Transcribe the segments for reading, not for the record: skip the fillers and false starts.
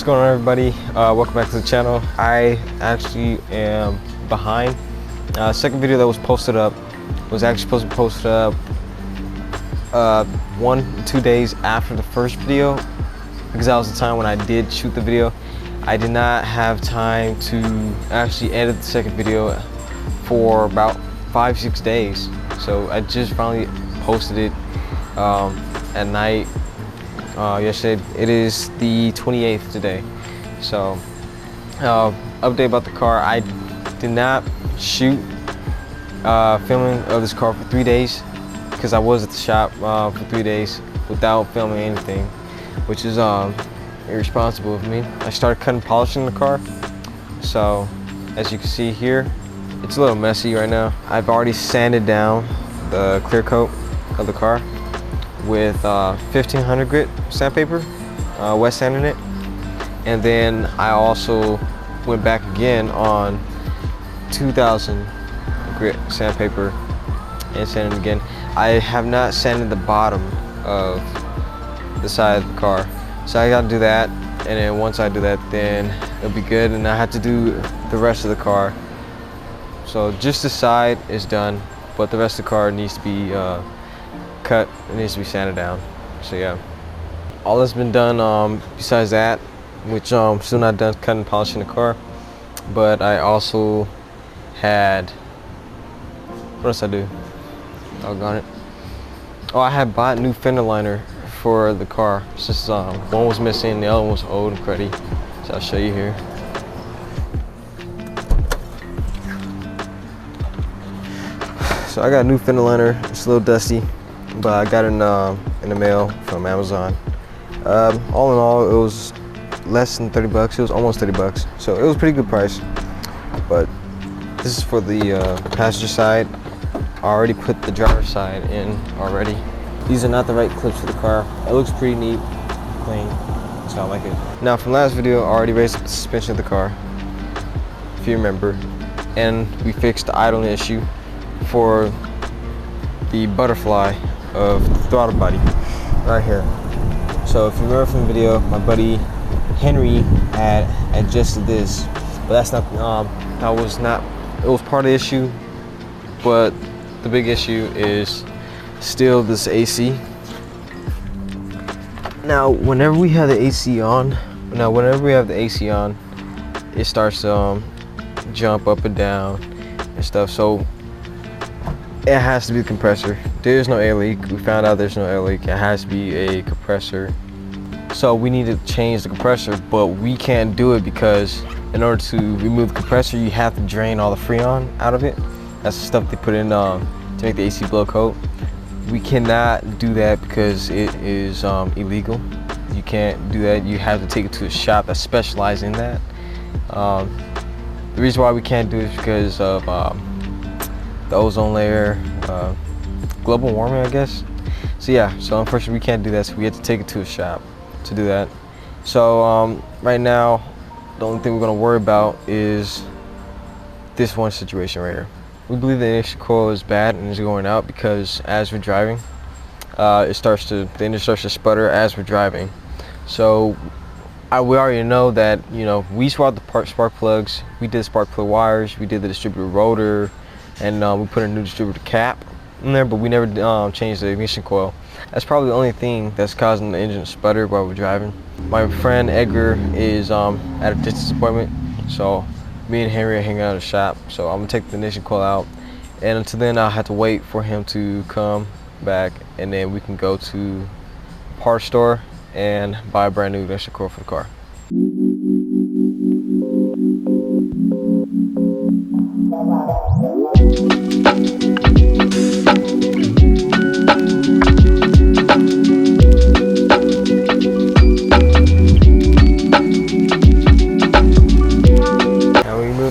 What's going on, everybody? Welcome back to the channel. I actually am behind. Second video that was posted up was actually supposed to be posted up 1-2 days after the first video, because that was the time when I did shoot the video. I did not have time to actually edit the second video for about 5-6 days. So I just finally posted it at night yesterday. It is the 28th today. So update about the car. I did not shoot filming of this car for 3 days because I was at the shop for 3 days without filming anything, which is irresponsible of me. I started cutting and polishing the car. So as you can see here, it's a little messy right now. I've already sanded down the clear coat of the car with 1500 grit sandpaper, wet sanding it, and then I also went back again on 2000 grit sandpaper and sanded it again. I have not sanded the bottom of the side of the car, so I gotta do that, and then once I do that, then it'll be good, and I have to do the rest of the car. So just the side is done, but the rest of the car needs to be cut. It needs to be sanded down. So yeah, all that's been done besides that, which still not done cutting and polishing the car, but I also had, what else I do? Doggone it. Oh, I had bought new fender liner for the car since one was missing, the other one was old and cruddy. So I'll show you here. So I got a new fender liner. It's a little dusty, but I got it in the mail from Amazon. All in all, it was less than 30 bucks. It was almost 30 bucks. So it was a pretty good price. But this is for the passenger side. I already put the driver's side in already. These are not the right clips for the car. It looks pretty neat, clean, so I like it. Now from last video, I already raised up the suspension of the car, if you remember. And we fixed the idling issue for the butterfly of the throttle body right here. So if you remember from the video, my buddy Henry had adjusted this, but that's not, it was part of the issue, but the big issue is still this AC. Now whenever we have the AC on, it starts to jump up and down and stuff. So it has to be the compressor. There's no air leak. We found out there's no air leak. It has to be a compressor. So we need to change the compressor, but we can't do it because in order to remove the compressor, you have to drain all the Freon out of it. That's the stuff they put in to make the AC blow coat. We cannot do that because it is illegal. You can't do that. You have to take it to a shop that specializes in that. The reason why we can't do it is because of the ozone layer, global warming, I guess. So yeah, so unfortunately we can't do that, so we have to take it to a shop to do that. So right now, the only thing we're gonna worry about is this one situation right here. We believe the ignition coil is bad and is going out because as we're driving, the engine starts to sputter as we're driving. So we already know that, you know, we swapped the spark plugs, we did spark plug wires, we did the distributor rotor, and we put a new distributor cap in there, but we never changed the ignition coil. That's probably the only thing that's causing the engine to sputter while we're driving. My friend Edgar is at a distance appointment, so me and Henry are hanging out at the shop. So I'm gonna take the ignition coil out, and until then I'll have to wait for him to come back, and then we can go to the parts store and buy a brand new ignition coil for the car.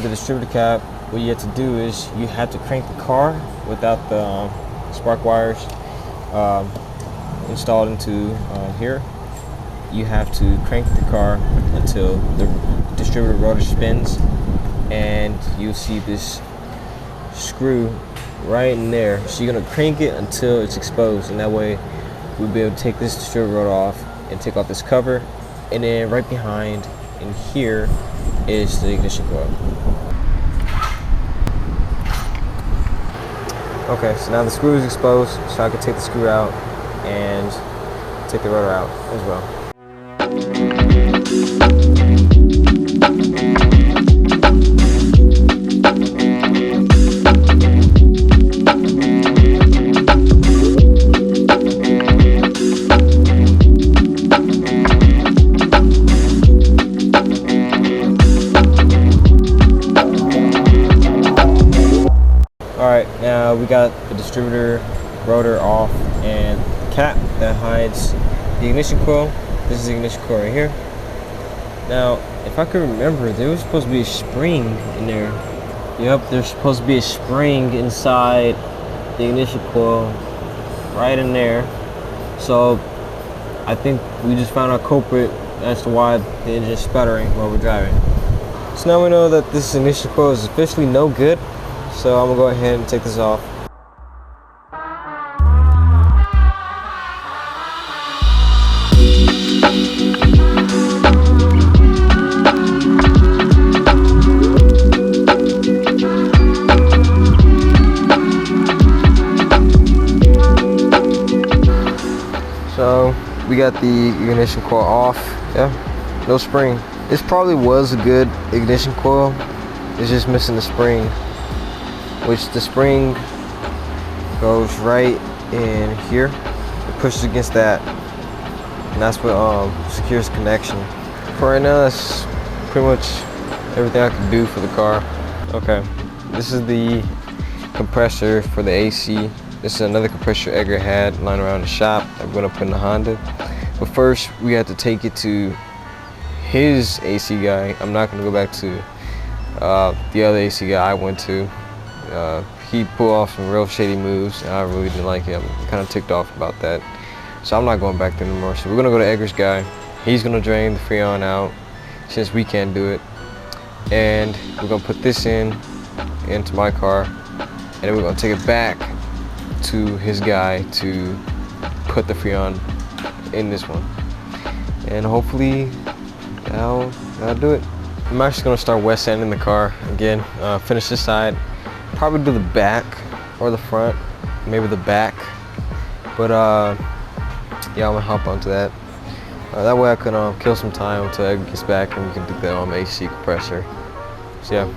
Distributor cap, what you have to do is you have to crank the car without the spark wires installed into here. You have to crank the car until the distributor rotor spins, and you'll see this screw right in there. So you're gonna crank it until it's exposed, and that way we'll be able to take this distributor rotor off and take off this cover, and then right behind and here is the ignition coil. Okay, so now the screw is exposed, so I can take the screw out and take the rotor out as well. Alright, now we got the distributor rotor off and cap that hides the ignition coil. This is the ignition coil right here. Now, if I could remember, there was supposed to be a spring in there. Yep, there's supposed to be a spring inside the ignition coil, right in there. So, I think we just found our culprit as to why the engine is sputtering while we're driving. So now we know that this ignition coil is officially no good. So I'm gonna go ahead and take this off. So we got the ignition coil off. Yeah, no spring. This probably was a good ignition coil. It's just missing the spring, which the spring goes right in here. It pushes against that, and that's what secures connection. For right now, that's pretty much everything I can do for the car. Okay, this is the compressor for the AC. This is another compressor Edgar had lying around the shop that I'm gonna put in the Honda. But first, we have to take it to his AC guy. I'm not gonna go back to the other AC guy I went to. He pulled off some real shady moves, and I really didn't like him. I'm kind of ticked off about that. So I'm not going back there anymore. So we're gonna go to Edgar's guy. He's gonna drain the Freon out since we can't do it. And we're gonna put this into my car, and then we're gonna take it back to his guy to put the Freon in this one. And hopefully that'll do it. I'm actually gonna start wet sanding the car again. Finish this side. Probably do the back or the front, maybe the back. But yeah, I'm gonna hop onto that. That way I can kill some time until Ed gets back and we can do the AC compressor. So yeah.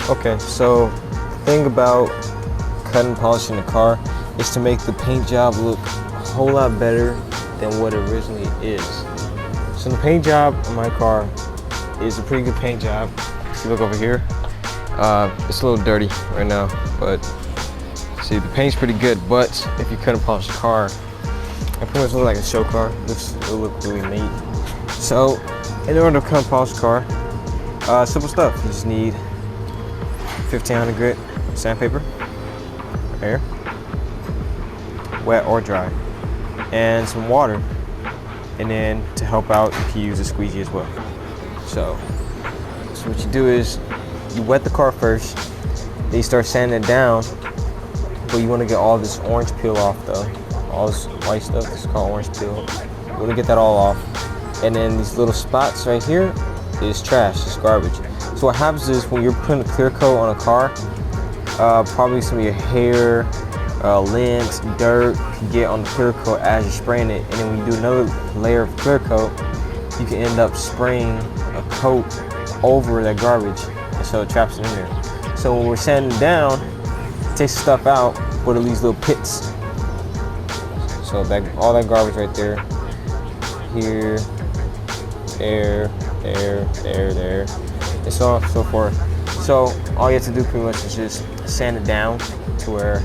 Okay, so the thing about cutting and polishing the car is to make the paint job look a whole lot better than what it originally is. So the paint job on my car is a pretty good paint job. If you look over here, it's a little dirty right now, but see, the paint's pretty good. But if you cut and polish the car, it pretty much looks like a show car. It'll look really neat. So in order to cut and polish the car, simple stuff. You just need 1500 grit sandpaper, air, wet or dry, and some water. And then to help out, you can use a squeegee as well. So what you do is you wet the car first, then you start sanding it down, but you want to get all this orange peel off though. All this white stuff, this is called orange peel. You want to get that all off. And then these little spots right here is trash, it's garbage. So what happens is when you're putting a clear coat on a car, probably some of your hair, lint, dirt can get on the clear coat as you're spraying it. And then when you do another layer of clear coat, you can end up spraying a coat over that garbage, and so it traps it in there. So when we're sanding down, it takes the stuff out, but it leaves little pits. So all that garbage right there, here, there, and so on and so forth. So all you have to do pretty much is just sand it down to where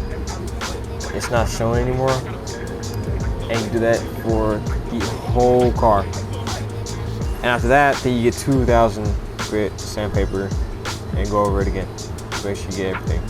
it's not showing anymore, and you do that for the whole car. And after that, then you get 2000 grit sandpaper and go over it again. Make sure you get everything.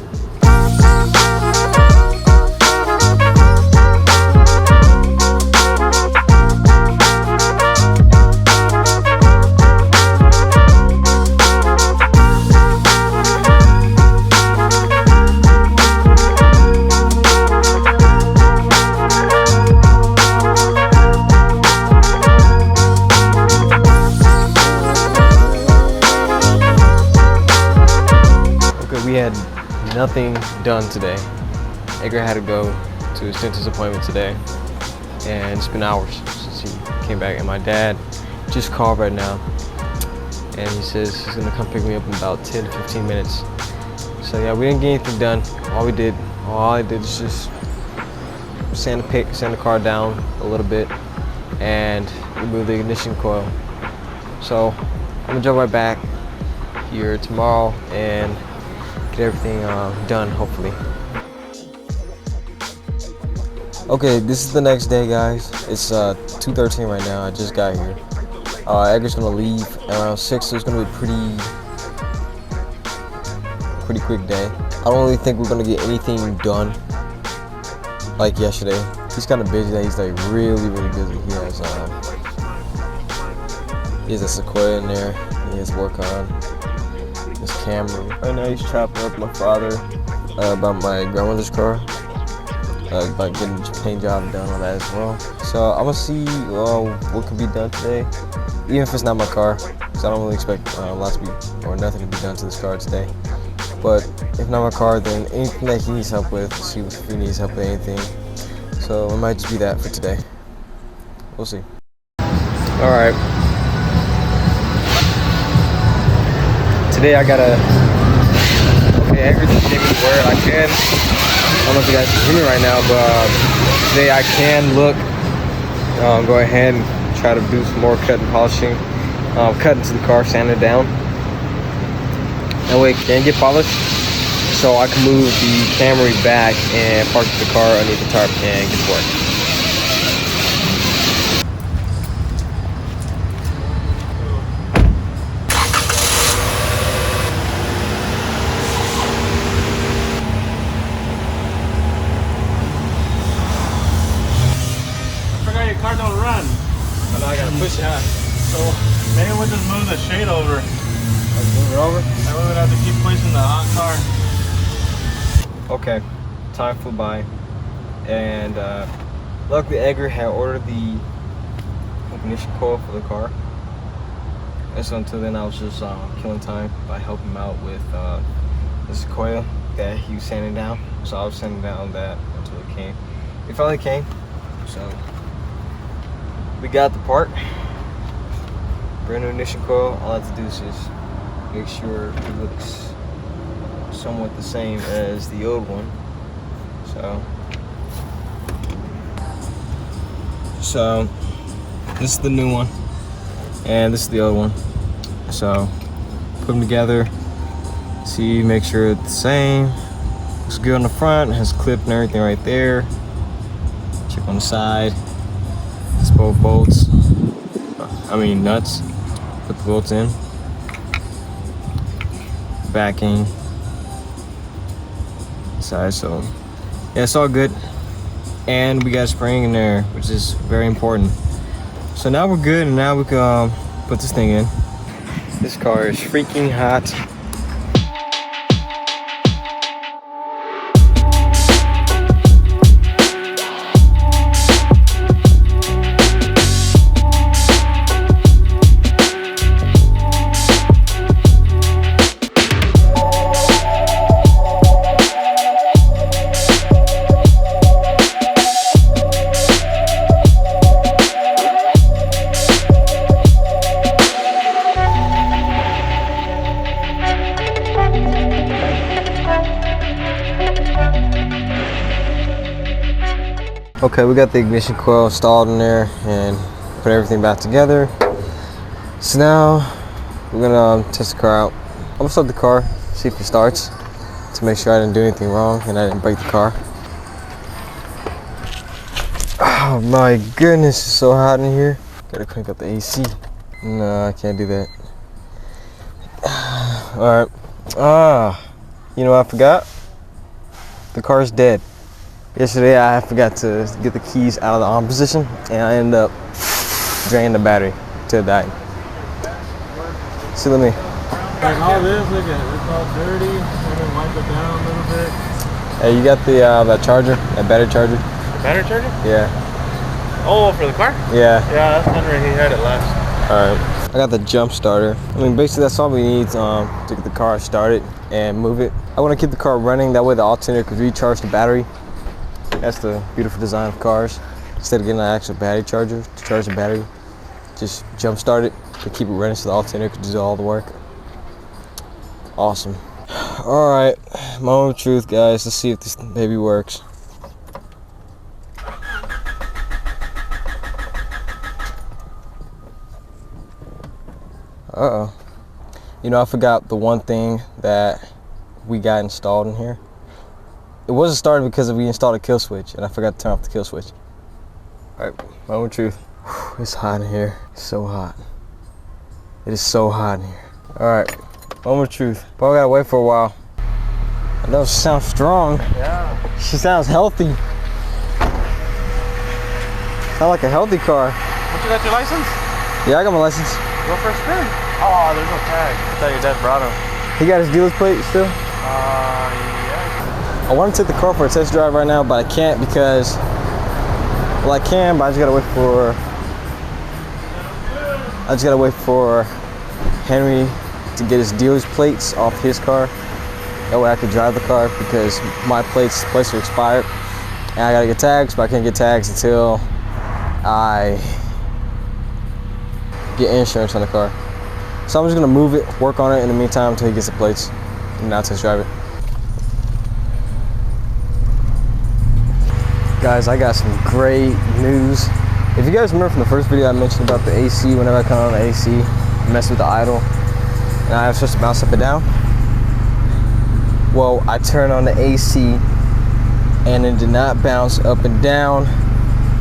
nothing done today. Edgar had to go to his dentist appointment today, and it's been hours since he came back. And my dad just called right now, and he says he's gonna come pick me up in about 10 to 15 minutes. So yeah, we didn't get anything done. All I did is just sand the car down a little bit and remove the ignition coil. So I'm gonna jump right back here tomorrow and get everything done, hopefully. Okay, this is the next day, guys. It's 2:13 right now. I just got here. Edgar's gonna leave around 6, so it's gonna be a pretty quick day. I don't really think we're gonna get anything done like yesterday. He's kind of busy. He's like really busy. He has a Sequoia in there. He has work on his camera. Right now he's chopping up my father about my grandmother's car. About getting the paint job done on that as well. So I'm gonna see what can be done today, even if it's not my car, because I don't really expect lots to be or nothing to be done to this car today. But if not my car, then anything that he needs help with, see if he needs help with anything. So it might just be that for today. We'll see. All right. Today I gotta. Okay, everything gave me where I can. I don't know if you guys can hear me right now, but today I can look, go ahead and try to do some more cut and polishing, cut into the car, sand it down. That way it can get polished, so I can move the Camry back and park the car underneath the tarp and get to work. Car don't run. Oh, no, I gotta push it, huh? So maybe we'll just move the shade over. Let's move it over. That way we don't have to keep pushing the hot car. Okay, time flew by, and luckily Edgar had ordered the ignition coil for the car. And so until then I was just killing time by helping him out with this coil that he was sanding down. So I was sanding down that until it came. It finally came, so we got the part. Brand new ignition coil. All I have to do is just make sure it looks somewhat the same as the old one. So this is the new one, and this is the old one. So put them together, see, make sure it's the same. Looks good on the front, has clip and everything right there. Check on the side. It's both bolts. Nuts. Put the bolts in. Backing. Side, so yeah, it's all good. And we got spring in there, which is very important. So now we're good, and now we can put this thing in. This car is freaking hot. Okay, we got the ignition coil installed in there and put everything back together. So now we're gonna test the car out. I'm gonna start the car, see if it starts, to make sure I didn't do anything wrong and I didn't break the car. Oh my goodness, it's so hot in here. Gotta crank up the AC. No, I can't do that. All right. You know what I forgot? The car's dead. Yesterday I forgot to get the keys out of the on position, and I ended up draining the battery till it died. See, let me. Like all this, look at it. It's all dirty. I'm gonna wipe it down a little bit. Hey, you got the that charger, that battery charger? Battery charger? Yeah. Oh, for the car? Yeah. Yeah, that's one right. He had it last. All right. I got the jump starter. I mean, basically that's all we need to get the car started and move it. I want to keep the car running, that way the alternator could recharge the battery. That's the beautiful design of cars. Instead of getting an actual battery charger to charge the battery, just jump start it to keep it running so the alternator could do all the work. Awesome. All right, moment of truth, guys. Let's see if this baby works. Uh-oh. You know, I forgot the one thing that we got installed in here. It wasn't started because we installed a kill switch, and I forgot to turn off the kill switch. All right, moment of truth. Whew, it's hot in here. It's so hot. It is so hot in here. All right, moment of truth. Probably gotta wait for a while. I know she sounds strong. Yeah. She sounds healthy. Sound like a healthy car. Don't you got your license? Yeah, I got my license. Go for a spin. Oh, there's no tag. I thought your dad brought him. He got his dealer's plate still? Yeah. I want to take the car for a test drive right now, but I can't because, well, I can, but I just gotta wait for Henry to get his dealer's plates off his car. That way I can drive the car because my plates are expired. And I gotta get tags, but I can't get tags until I get insurance on the car. So I'm just gonna move it, work on it in the meantime until he gets the plates, and now test drive it. Guys, I got some great news. If you guys remember from the first video I mentioned about the AC, whenever I come on the AC, mess with the idle, and I was supposed to bounce up and down. Well, I turned on the AC and it did not bounce up and down.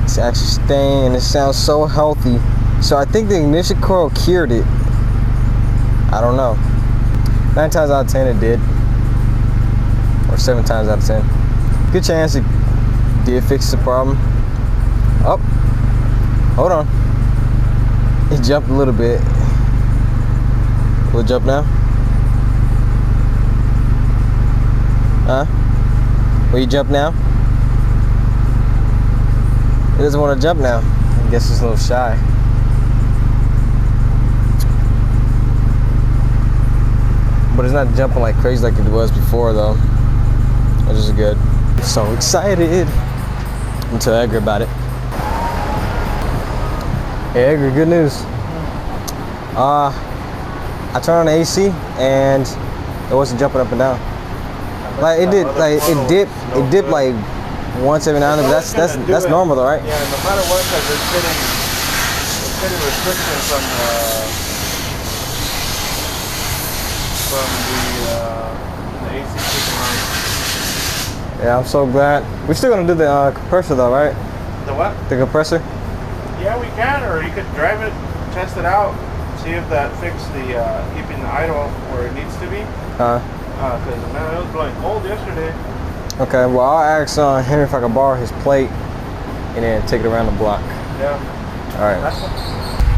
It's actually staying and it sounds so healthy. So I think the ignition coil cured it. I don't know. 9 times out of 10 it did. Or 7 times out of 10. Good chance it did fix the problem. Oh, hold on. It jumped a little bit. Will it jump now? Huh? Will you jump now? It doesn't want to jump now. I guess it's a little shy. But it's not jumping like crazy like it was before though, which is good. So excited. I'm tell Edgar about it. Hey Edgar, good news. I turned on the AC and it wasn't jumping up and down. Like it did, like it dipped like once every now and then. But that's normal though, right? Yeah, no matter what, because it's getting restriction from the AC kicking on. Yeah, I'm so glad. We're still gonna do the compressor though, right? The what? The compressor? Yeah, we can, or you could drive it, test it out, see if that fixed the keeping the idle where it needs to be. Because man, it was blowing cold yesterday. Okay, well I'll ask Henry if I can borrow his plate and then take it around the block. Yeah. All right.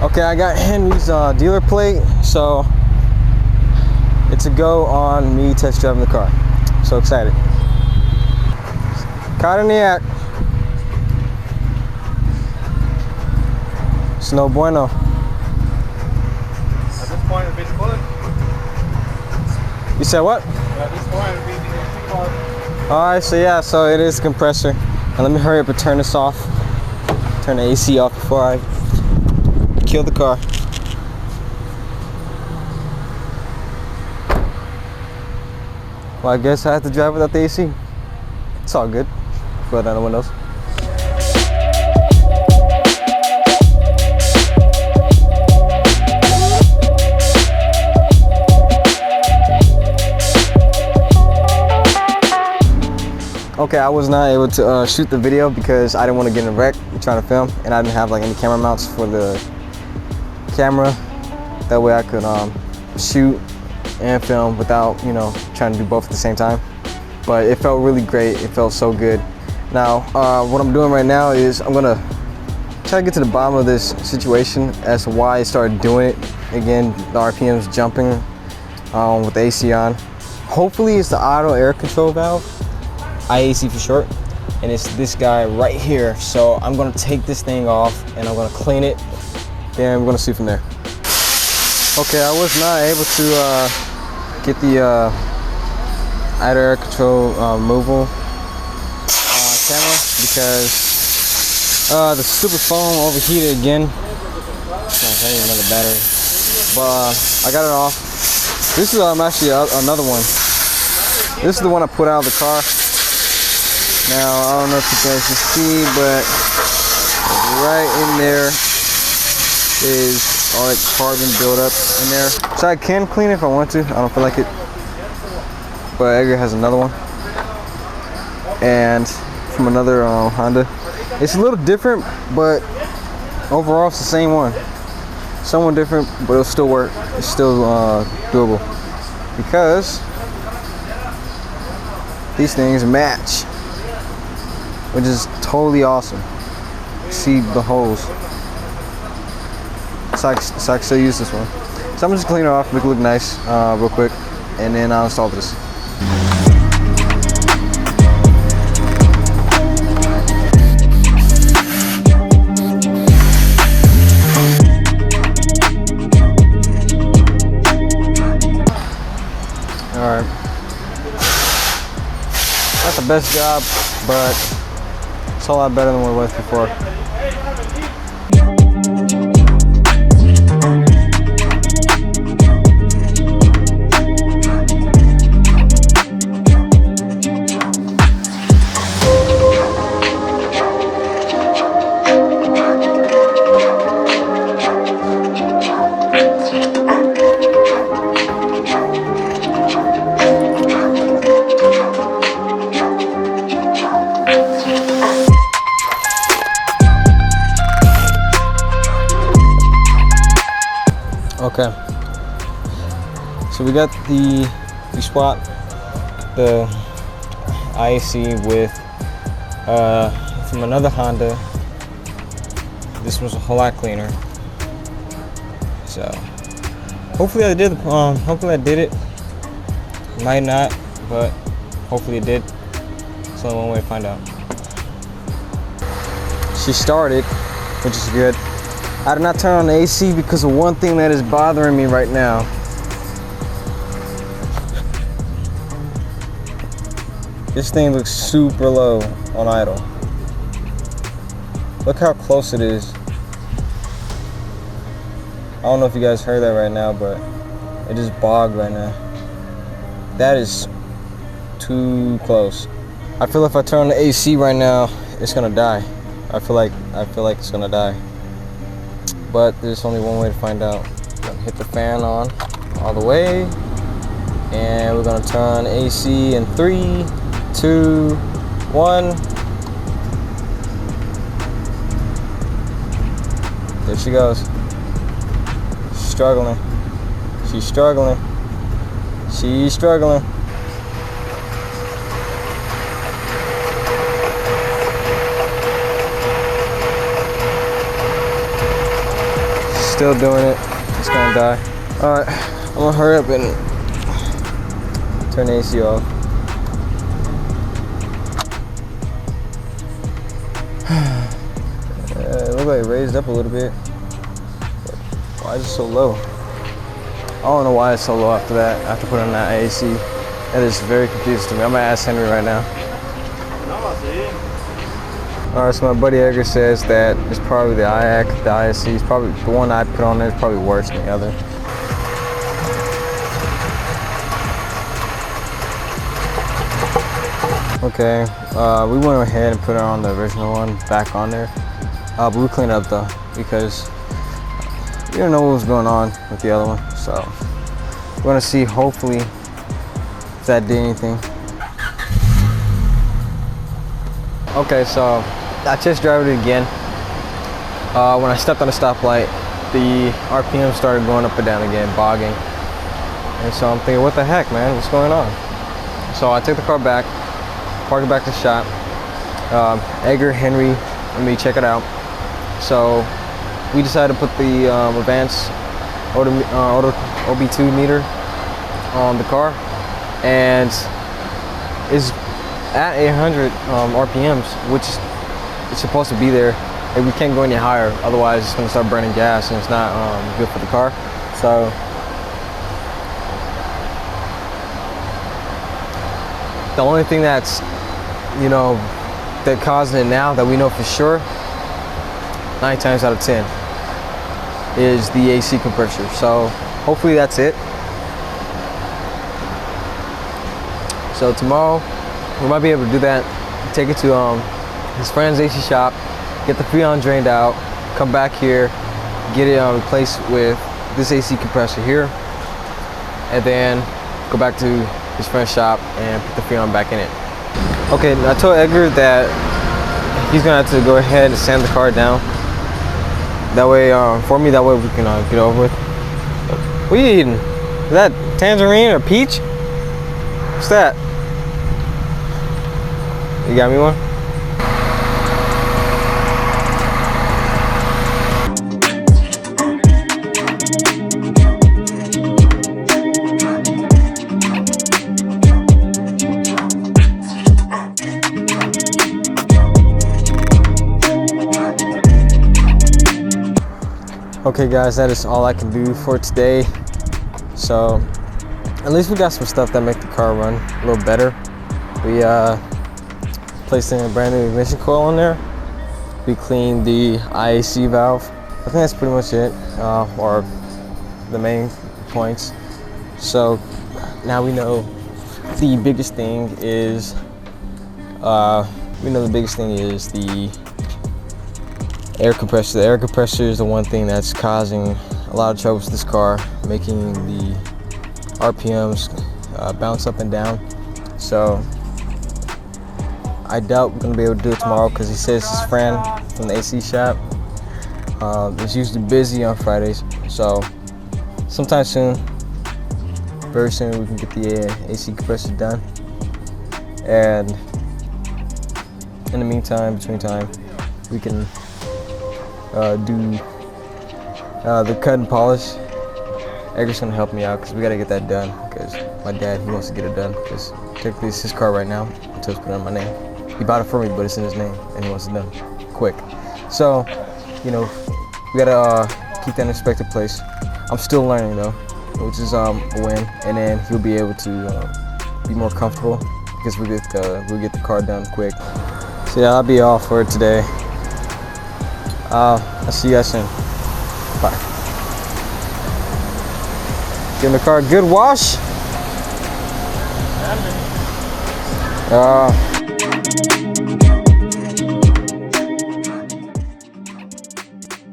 Okay, I got Henry's dealer plate, so it's a go on me test driving the car. So excited. Caught in the act. It's no bueno. At this point, it'd be the bullet. You said what? At this point, it'd be the AC part. All right, so yeah, so it is the compressor. And let me hurry up and turn this off. Turn the AC off before I kill the car. Well, I guess I have to drive without the AC. It's all good. Roll down the windows. Okay, I was not able to shoot the video because I didn't want to get in a wreck trying to film, and I didn't have like any camera mounts for the camera. That way I could shoot and film without, you know, trying to do both at the same time. But it felt really great. It felt so good. Now, what I'm doing right now is I'm gonna try to get to the bottom of this situation as to why I started doing it. Again, the RPM's jumping with the AC on. Hopefully it's the auto air control valve, IAC for short, and it's this guy right here. So I'm gonna take this thing off and I'm gonna clean it, then I'm gonna see from there. Okay, I was not able to get the idle air control removal camera because the stupid phone overheated again. I need another battery, but I got it off. This is actually another one. This is the one I put out of the car. Now I don't know if you guys can see, but right in there is all that carbon buildup in there. So I can clean it if I want to. I don't feel like it. But Edgar has another one, and from another Honda. It's a little different, but overall it's the same one. Somewhat different, but it'll still work. It's still doable because these things match, which is totally awesome. See the holes. So I can still use this one. So I'm just clean it off, make it look nice real quick, and then I'll install this. Alright. Not the best job, but it's a lot better than what it was before. Okay, so we swapped the IAC with from another Honda. This was a whole lot cleaner. So hopefully I did it. Might not, but hopefully it did. It's only one way to find out. She started, which is good. I did not turn on the AC because of one thing that is bothering me right now. This thing looks super low on idle. Look how close it is. I don't know if you guys heard that right now, but it is bogged right now. That is too close. I feel if I turn on the AC right now, it's gonna die. I feel like it's gonna die. But there's only one way to find out. I'm gonna hit the fan on all the way, and we're gonna turn AC in 3, 2, 1. There she goes. She's struggling. She's struggling. She's struggling. Still doing it. It's gonna die. Alright, I'm gonna hurry up and turn the AC off. It looked like it raised up a little bit. But why is it so low? I don't know why it's so low after that. After putting on that AC. That is very confusing to me. I'm gonna ask Henry right now. Alright, so my buddy Edgar says that it's probably the IAC, the ISC. It's probably the one I put on there is probably worse than the other. Okay, we went ahead and put it on the original one back on there. But we cleaned it up though because we didn't know what was going on with the other one. So we're gonna see hopefully if that did anything. Okay, so I test drove it again. When I stepped on the stoplight, the RPM started going up and down again, bogging. And so I'm thinking, what the heck, man? What's going on? So I took the car back, parked it back to the shop. Edgar, Henry, and me check it out. So we decided to put the advanced OB2 meter on the car, and it's at 800 RPMs, which it's supposed to be there. And we can't go any higher, otherwise it's going to start burning gas and it's not good for the car. So the only thing that's, you know, that causing it now that we know for sure, 9 times out of 10, is the AC compressor. So hopefully that's it. So tomorrow we might be able to do that. Take it to his friend's AC shop, get the Freon drained out, come back here, get it replaced with this AC compressor here, and then go back to his friend's shop and put the Freon back in it. Okay, I told Edgar that he's gonna have to go ahead and sand the car down. That way, for me, that way we can get over with. What are you eating? Is that tangerine or peach? What's that? You got me one? Okay guys, that is all I can do for today. So at least we got some stuff that make the car run a little better. We placed in a brand new ignition coil in there. We cleaned the IAC valve. I think that's pretty much it, or the main points. So now we know the biggest thing is the air compressor. The air compressor is the one thing that's causing a lot of troubles with this car, making the RPMs bounce up and down. So I doubt we're gonna be able to do it tomorrow because he says his friend from the AC shop is usually busy on Fridays. So sometime soon, very soon, we can get the AC compressor done. And in the meantime, between time, we can do the cut and polish. Edgar's gonna help me out because we gotta get that done because my dad, he wants to get it done because technically it's his car right now until it's put on my name. He bought it for me, but it's in his name and he wants it done quick. So, you know, we gotta keep that in an expected place. I'm still learning though, which is a win, and then he'll be able to be more comfortable because we'll get the car done quick. So yeah, I'll be all for today. I'll see you guys soon. Bye. Giving the car a good wash.